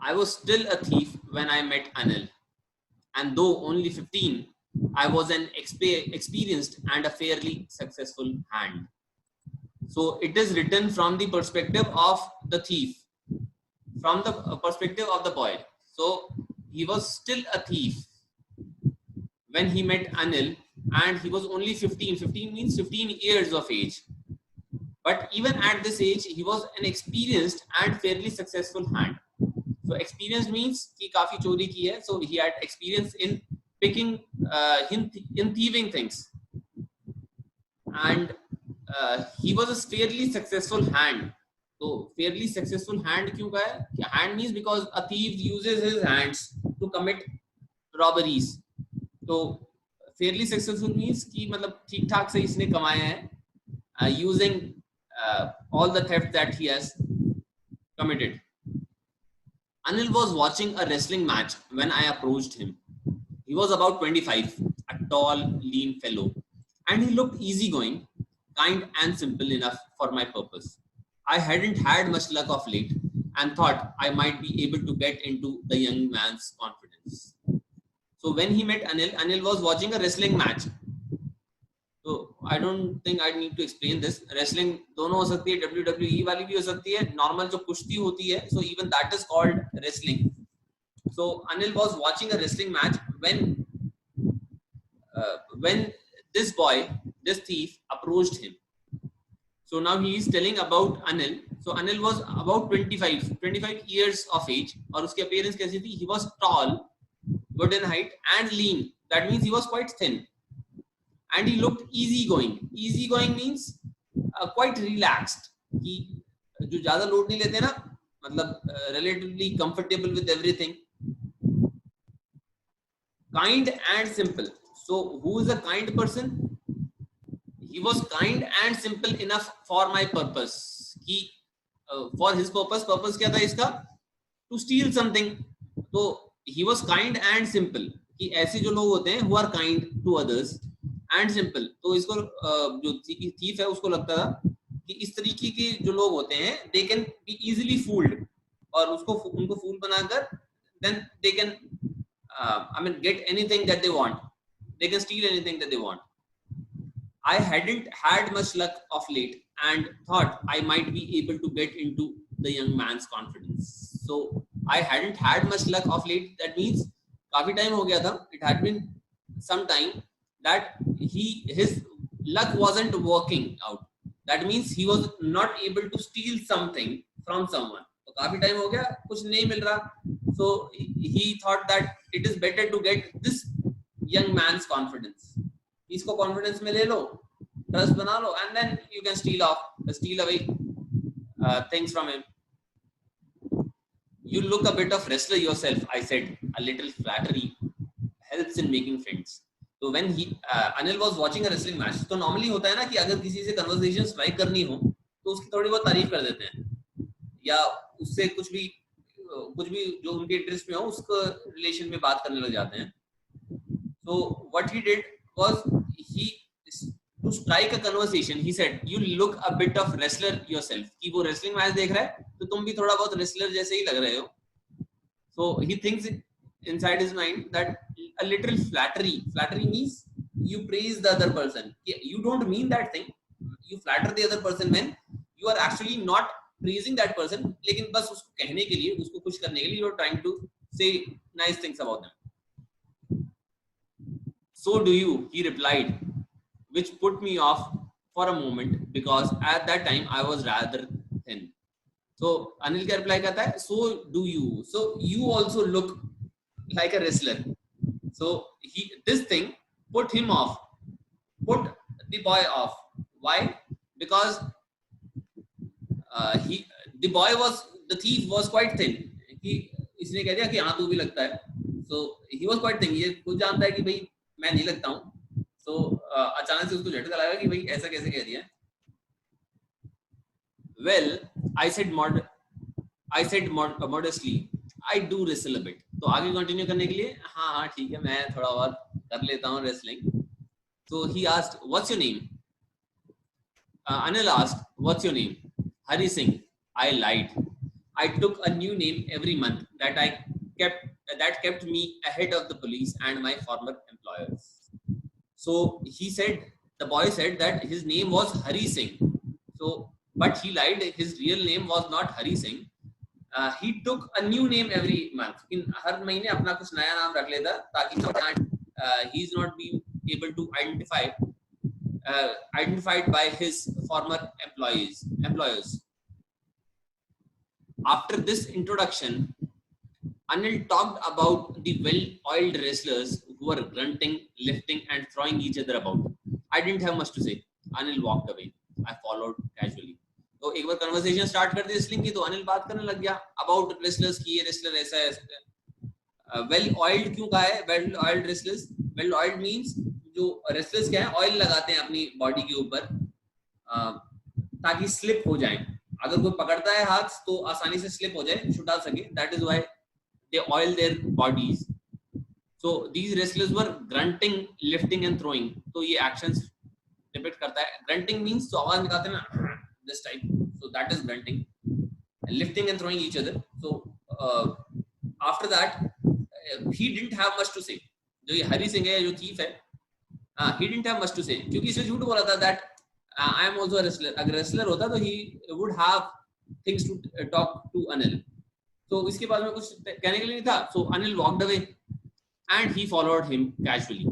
I was still a thief when I met Anil, and though only 15, I was an experienced and a fairly successful hand. So it is written from the perspective of the thief, from the perspective of the boy. So he was still a thief when he met Anil, and he was only 15. 15 means 15 years of age. But even at this age, he was an experienced and fairly successful hand. So experience means कि काफी चोरी की है. So he had experience in picking, in thieving things, and he was a fairly successful hand. So fairly successful hand क्यों कहा है? Hand means because a thief uses his hands to commit robberies. तो fairly successful means कि मतलब ठीक ठाक से इसने कमाया है, using all the theft that he has committed. Anil was watching a wrestling match when I approached him. He was about 25, a tall, lean fellow, and he looked easygoing, kind and simple enough for my purpose. I hadn't had much luck of late and thought I might be able to get into the young man's confidence. So when he met Anil, Anil was watching a wrestling match. So I don't think I need to explain this. Wrestling दोनों हो सकती है, WWE वाली भी हो सकती है, normal जो कुश्ती होती है, so even that is called wrestling. So Anil was watching a wrestling match when this boy, this thief, approached him. So now he is telling about Anil. So Anil was about 25 years of age, और उसकी appearance कैसी थी? He was tall, good in height, and lean. That means he was quite thin. And he looked easygoing. Easygoing means quite relaxed. कि जो ज़्यादा load नहीं लेते ना, मतलब relatively comfortable with everything. Kind and simple. So who is a kind person? He was kind and simple enough for my purpose. कि for his purpose. Purpose क्या था इसका? To steal something. तो he was kind and simple. कि ऐसे जो लोग होते हैं who are kind to others and simple. तो इसको जो thief है उसको लगता था कि इस तरीके के जो लोग होते हैं they can be easily fooled, और उसको उनको fool बनाकर then they can get anything that they want. They can steal anything that they want. I hadn't had much luck of late and thought I might be able to get into the young man's confidence. So I hadn't had much luck of late. That means काफी time हो गया था. It had been some time that his luck wasn't working out. That means he was not able to steal something from someone. तो काफी time हो गया, कुछ नहीं मिल रहा. So he thought that it is better to get this young man's confidence. इसको confidence में ले लो, trust बना लो, and then you can steal away things from him. You look a bit of wrestler yourself, I said. A little flattery helps in making friends. So when Anil was watching a wrestling match, तो normally होता है ना कि अगर किसी से conversation strike करनी हो तो उसकी थोड़ी बहुत तारीफ कर देते हैं, या उससे कुछ भी जो उनके इंटरेस्ट में हो उसको रिलेशन में बात करने लग जाते हैं. So what he did was to strike a conversation, he said, you look a bit of wrestler yourself. कि वो wrestling match देख रहा है तो तुम भी थोड़ा बहुत wrestler जैसे ही लग रहे हो. So he thinks inside his mind that a little flattery means you praise the other person. You don't mean that thing. You flatter the other person when you are actually not praising that person, लेकिन बस उसको कहने के लिए, उसको खुश करने के लिए you are trying to say nice things about them. So do you, he replied, which put me off for a moment because at that time I was rather thin. So Anil क्या reply करता है? So do you. So you also look like a wrestler. So this thing put him off, put the boy off. Why? Because the thief was quite thin. इसने कह दिया कि हाँ तू भी लगता है. So he was quite thin. ये खुद जानता है कि भाई मैं नहीं लगता हूँ. So अचानक से उसको झटका लगा कि भाई ऐसा कैसे कह दिया. Well, I said modestly, I do wrestle a bit. तो आगे कंटिन्यू करने के लिए हाँ ठीक है मैं थोड़ा बहुत कर लेता हूँ wrestling. So he asked, what's your name? Anil asked, what's your name? Hari Singh. I lied. I took a new name every month that kept me ahead of the police and my former employers. So he said, the boy said that his name was Hari Singh. So, but he lied. His real name was not Hari Singh. He took a new name every month. In हर महीने अपना कुछ नया नाम रख लेता ताकि he's not being able to identified by his former employers. After this introduction, Anil talked about the well-oiled wrestlers who were grunting, lifting, and throwing each other about. I didn't have much to say. Anil walked away. I followed casually. तो एक बार conversation start कर दी wrestling की, तो अनिल बात करने लग गया about wrestlers की, ये रेसलर ऐसा है. वेल ऑयल्ड क्यों कहा है? Well oiled wrestlers, well oiled means जो रेसलर्स क्या है, ऑयल लगाते हैं अपनी बॉडी के ऊपर ताकि स्लिप हो जाए. अगर कोई पकड़ता है हाथ तो आसानी से स्लिप हो जाए, छुटा सके. That is why they oil their bodies. So these wrestlers were grunting, lifting and throwing. तो ये actions depict करता है. Grunting means तो आवाज निकालते हैं ना, this type. So that is grunting. And lifting and throwing each other. So after that he didn't have much to say. जो ये हरी सिंह है, जो thief है, he didn't have much to say क्योंकि इसने झूठ बोला था that I am also a wrestler. अगर wrestler होता तो he would have things to talk to Anil. तो इसके बाद में कुछ कहने के लिए नहीं था. So Anil walked away and he followed him casually.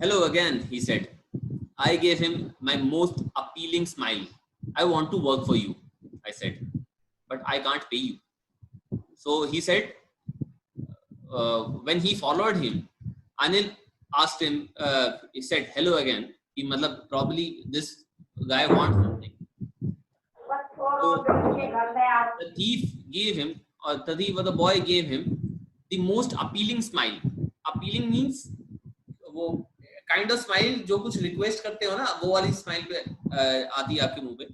Hello again, he said. I gave him my most appealing smile. I want to work for you, I said, but I can't pay you. So he said, when he followed him, Anil asked him, he said, hello again. He matlab probably this guy wants something. So the thief gave him, or the boy gave him the most appealing smile. Appealing means वो kind of smile जो कुछ request करते हो ना, वो वाली smile पे आती है आपके मुंह पे.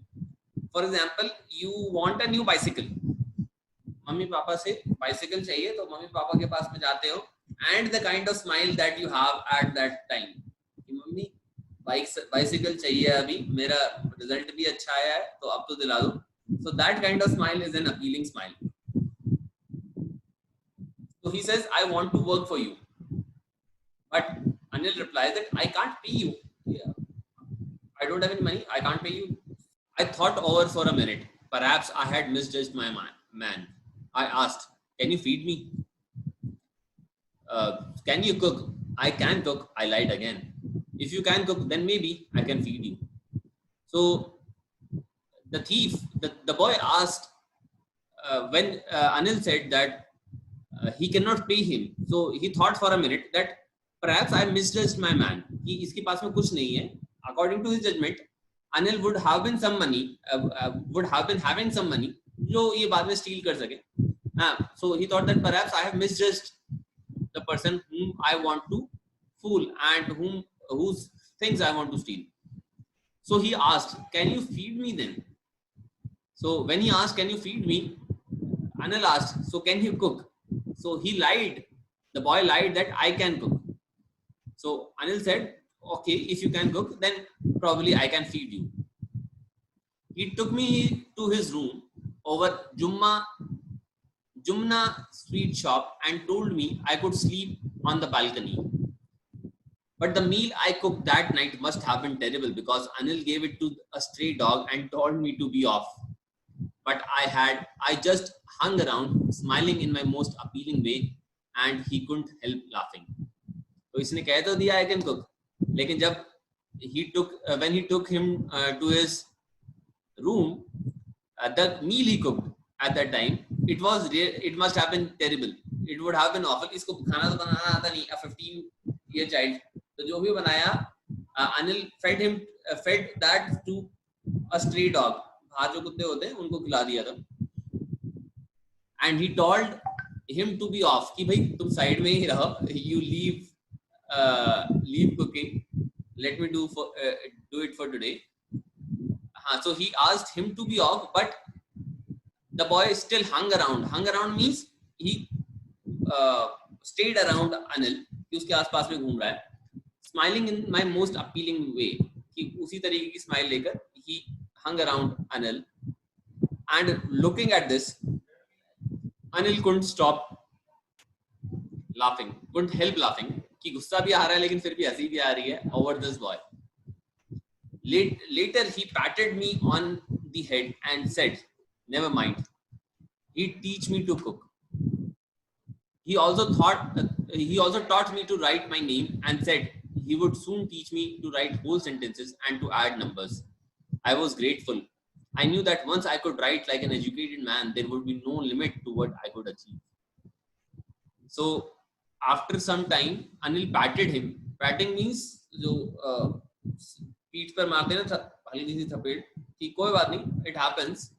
For example, you want a new bicycle. Mummy papa से bicycle चाहिए तो मम्मी पापा के पास में जाते हो, and the kind of smile that you have at that time. कि मम्मी bicycle चाहिए अभी, मेरा result भी अच्छा आया है तो अब तो दिला दो. So that kind of smile is an appealing smile. So he says, I want to work for you. But Anil replies that I can't pay you. Yeah. I don't have any money. I can't pay you. I thought over for a minute. Perhaps I had misjudged my man. I asked, can you feed me? Can you cook? I can cook. I lied again. If you can cook, then maybe I can feed you. So the thief, the boy asked when Anil said that he cannot pay him. So he thought for a minute that perhaps I misjudged my man. कि इसके पास में कुछ नहीं है. According to his judgment, Anil would have been some money, would have been having some money जो ये बाद में steal कर सके. So he thought that perhaps I have misjudged the person whom I want to fool and whose things I want to steal. So he asked, can you feed me then? So when he asked, can you feed me? Anil asked, so can you cook? So he lied. The boy lied that I can cook. So Anil said, okay, if you can cook, then probably I can feed you. He took me to his room over Jumna sweet shop and told me I could sleep on the balcony. But the meal I cooked that night must have been terrible because Anil gave it to a stray dog and told me to be off. But I just hung around, smiling in my most appealing way, and he couldn't help laughing. तो इसने कह तो दिया I can cook, लेकिन जब when he took him to his room, the meal he cooked at that time, it must have been terrible. It would have been awful. इसको खाना तो बनाना आता नहीं, a 15-year child. तो जो भी बनाया, Anil fed that to a stray dog. बाहर जो कुत्ते होते हैं उनको खिला दिया था. And he told him to be off, कि भाई तुम साइड में ही रहो, you leave cooking, let me do it for today. So he asked him to be off, but the boy still hung around. Hung around means he stayed around Anil, कि उसके आसपास में घूम रहा है, smiling in my most appealing way, कि उसी तरीके की स्माइल लेकर he hung around Anil, And looking at this, Anil couldn't stop laughing, couldn't help laughing कि गुस्सा भी आ रहा है लेकिन फिर भी हंसी भी आ रही है over this boy. Later he patted me on the head and said, "Never mind. He'd teach me to cook." He also taught me to write my name and said he would soon teach me to write whole sentences and to add numbers. I was grateful. I knew that once I could write like an educated man, there would be no limit to what I could achieve. So after some time, Anil patted him. Patting means जो पीठ पर मारते हैं ना हल्की सी थपेट कि कोई बात नहीं, it happens.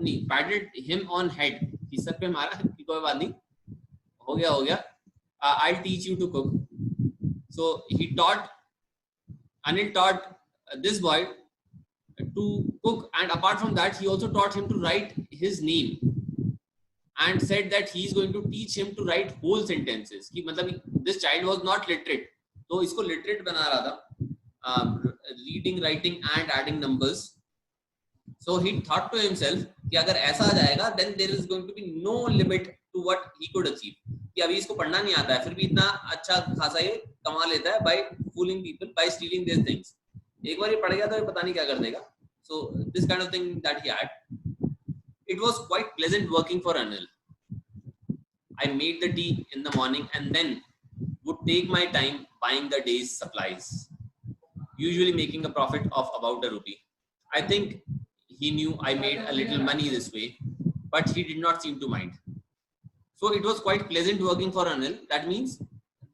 नहीं, patted him on head कि सर पे मारा कि कोई बात नहीं, हो गया. I'll teach you to cook. So Anil taught this boy to cook, and apart from that, he also taught him to write his name and said that he is going to teach him to write whole sentences. कि मतलब this child was not literate, तो इसको literate बना रहा था, reading, writing and adding numbers. So he thought to himself कि अगर ऐसा आ जाएगा, then there is going to be no limit to what he could achieve. कि अभी इसको पढ़ना नहीं आता है, फिर भी इतना अच्छा खासा ये कमा लेता है by fooling people, by stealing these things. एक बार ये पढ़ गया तो ये पता नहीं क्या कर देगा. So this kind of thing that he had. It was quite pleasant working for Anil. I made the tea in the morning and then would take my time buying the day's supplies, usually making a profit of about ₹1. I think he knew I made a little money this way, but he did not seem to mind. So it was quite pleasant working for Anil. That means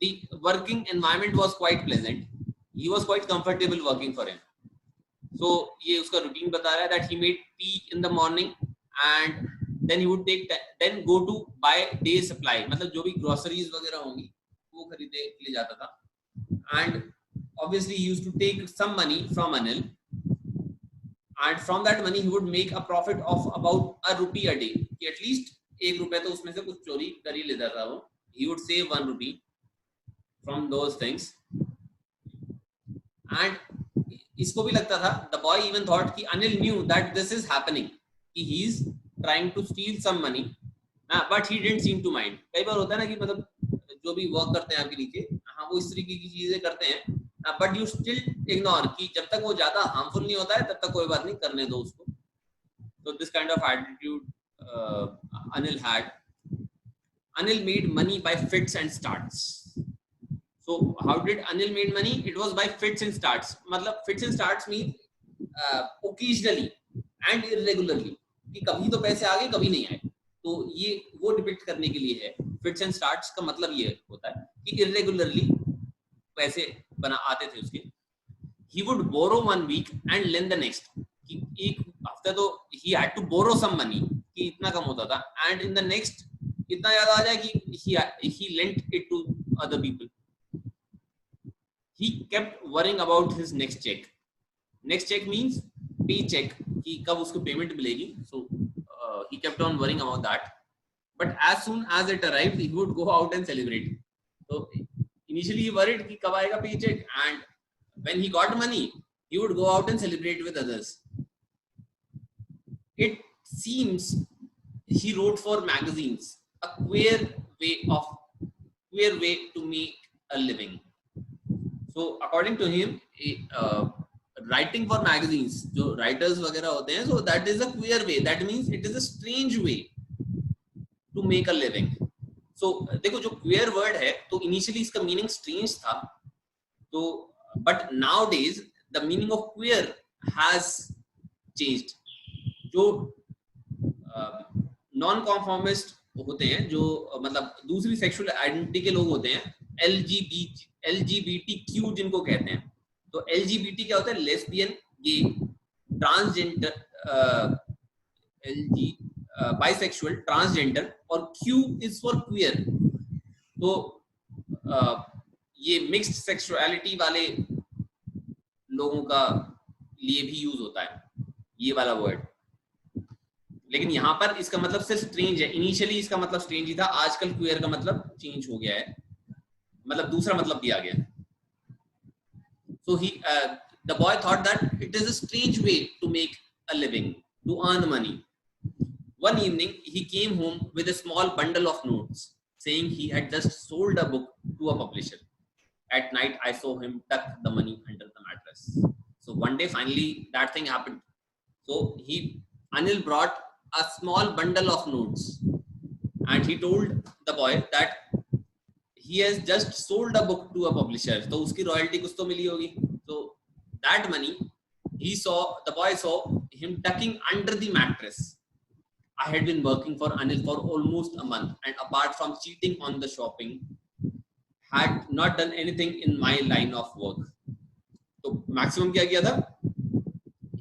the working environment was quite pleasant. He was quite comfortable working for him. So ये उसका routine बता रहा है that he made tea in the morning and then he would then go to buy day supply. मतलब जो भी groceries वगैरह होंगी वो खरीदने के लिए जाता था. And obviously he used to take some money from Anil, and from that money he would make a profit of about ₹1 a day. कि at least ₹1 तो उसमें से कुछ चोरी कर ही लेता था वो. He would save ₹1 from those things. And इसको भी लगता था, the boy even thought कि Anil knew that this is happening, कि he is trying to steal some money, but he didn't seem to mind. कई बार होता है ना कि मतलब जो भी वर्क करते हैं आपके नीचे, हाँ वो इस तरीके की चीजें करते हैं, but you still ignore कि जब तक वो ज्यादा harmful नहीं होता है तब तक कोई बात नहीं, करने दो उसको. So this kind of attitude Anil had. Anil made money by fits and starts. So how did Anil made money? It was by fits and starts. मतलब fits and starts mean occasionally and irregularly. कि कभी तो पैसे आ गए, कभी नहीं आए. तो ये वो डिपिक्ट करने के लिए है. Fits and starts का मतलब ये होता है कि irregularly पैसे आते थे उसके. He would borrow 1 week and lend the next. कि एक हफ्ता तो he had to borrow some money कि इतना कम होता था, and in the next इतना ज्यादा आ जाए कि he lent it to other people. He kept worrying about his next check. Next check means paycheck कि कब उसको payment मिलेगी. So he kept on worrying about that. But as soon as it arrived, he would go out and celebrate. So initially he worried कि कब आएगा paycheck, and when he got money, he would go out and celebrate with others. It seems he wrote for magazines, a queer way to make a living. So according to him, writing for magazines, जो writers वगैरह होते हैं, so that is a queer way. That means it is a strange way to make a living. So देखो जो queer word है, तो initially इसका meaning strange था, तो but nowadays the meaning of queer has changed. जो non-conformist होते हैं, जो मतलब दूसरी sexual identity के लोग होते हैं, LGBTQ जिनको कहते हैं. तो LGBT क्या होता है? लेस्बियन, गे, ट्रांसजेंडर, बाइसेक्सुअल, ट्रांसजेंडर, और Q इज फॉर क्वियर. तो ये मिक्स्ड सेक्सुअलिटी वाले लोगों का लिए भी यूज होता है ये वाला वर्ड. लेकिन यहाँ पर इसका मतलब सिर्फ स्ट्रेंज है. इनिशियली इसका मतलब स्ट्रेंज ही था, आजकल क्वियर का मतलब चेंज हो गया है, मतलब दूसरा मतलब दिया गया. So the boy thought that it is a strange way to make a living, to earn money. One evening, he came home with a small bundle of notes, saying he had just sold a book to a publisher. At night, I saw him tuck the money under the mattress. So one day, finally, that thing happened. So Anil brought a small bundle of notes, and he told the boy that he has just sold a book to a publisher. So उसकी royalty कुछ तो मिली होगी. So that money, the boy saw him tucking under the mattress. I had been working for Anil for almost a month, and apart from cheating on the shopping, had not done anything in my line of work. तो maximum क्या किया था?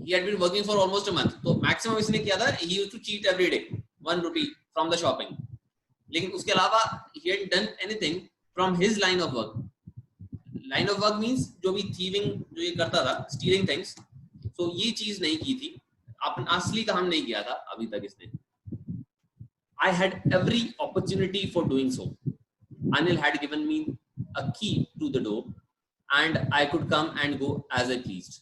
He had been working for almost a month. तो maximum इसने किया था, he used to cheat every day, 1 rupee from the shopping. लेकिन उसके अलावा he hadn't done anything from his line of work. Line of work means जो भी thieving जो ये करता था, stealing things. So ये चीज नहीं की थी. अपन असली काम नहीं किया था अभी तक इसने. I had every opportunity for doing so. Anil had given me a key to the door, and I could come and go as I pleased.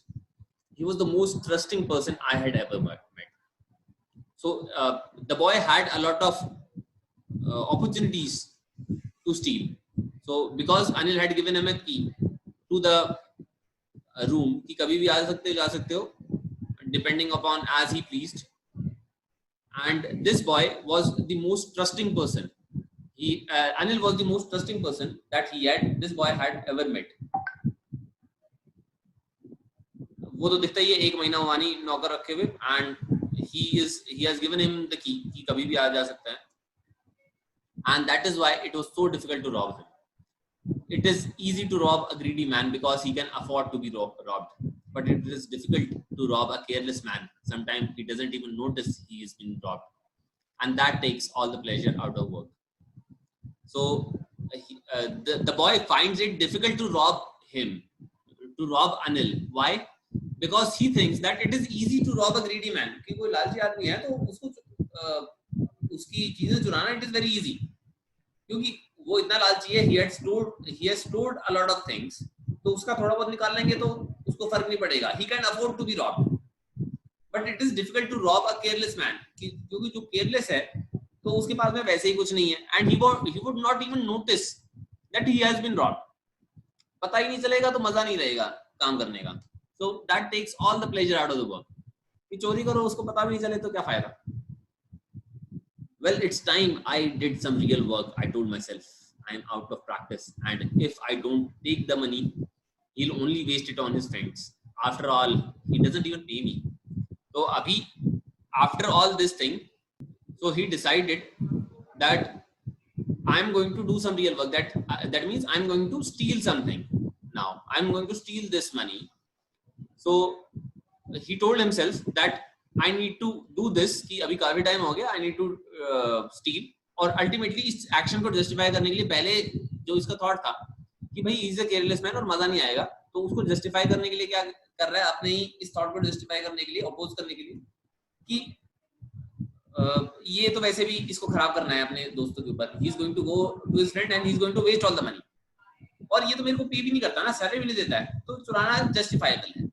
He was the most trusting person I had ever met. So the boy had a lot of opportunities to steal. So because Anil had given him a key to the room, कि कभी भी आ सकते हो जा सकते हो, depending upon as he pleased. And this boy was the most trusting person. Anil was the most trusting person that this boy had ever met. वो तो दिखता ही है, 1 महीना हुआ नहीं नौकर रखे हुए, and he has given him the key कि कभी भी आ जा सकता है. And that is why it was so difficult to rob him. It is easy to rob a greedy man because he can afford to be robbed. But it is difficult to rob a careless man. Sometimes he doesn't even notice he is being robbed. And that takes all the pleasure out of work. So the boy finds it difficult to rob Anil. Why? Because he thinks that it is easy to rob a greedy man. कि कोई लालची आदमी है तो उसको उसकी चीजें चुराना it is very easy. क्योंकि वो इतना लालची है, he has stored a lot of things. तो उसका थोड़ा बहुत निकाल लेंगे तो उसको फर्क नहीं पड़ेगा. He can afford to be robbed. But it is difficult to rob a careless man. क्योंकि जो careless है तो उसके पास में वैसे ही कुछ नहीं है, and he would not even notice that he has been robbed. पता ही नहीं चलेगा तो मजा नहीं रहेगा काम करने का. So that takes all the pleasure out of the work. कि चोरी करो उसको पता भी नहीं चले तो क्या फायदा. Well, it's time I did some real work. I told myself, I am out of practice, and if I don't take the money, he'll only waste it on his friends. After all, he doesn't even pay me. So abhi, after all this thing, so he decided that I'm going to do some real work. That means I'm going to steal something. Now I'm going to steal this money. So he told himself that I need to do this. कि अभी काफी time हो गया. I need to steal. और ultimately इस action को justify करने के लिए पहले जो इसका थॉट था कि भाई इज अ केयरलेस मैन और मजा नहीं आएगा, तो उसको जस्टिफाई करने के लिए क्या कर रहा है, अपने ही इस थॉट को जस्टिफाई करने के लिए, अपोज करने के लिए कि ये तो वैसे भी इसको खराब करना है अपने दोस्तों के ऊपर. He is going to go to his friend and he is going to waste all the money, और ये तो मेरे को पे भी नहीं करता ना, सैलरी भी नहीं देता है, तो चुराना जस्टिफाइबल है.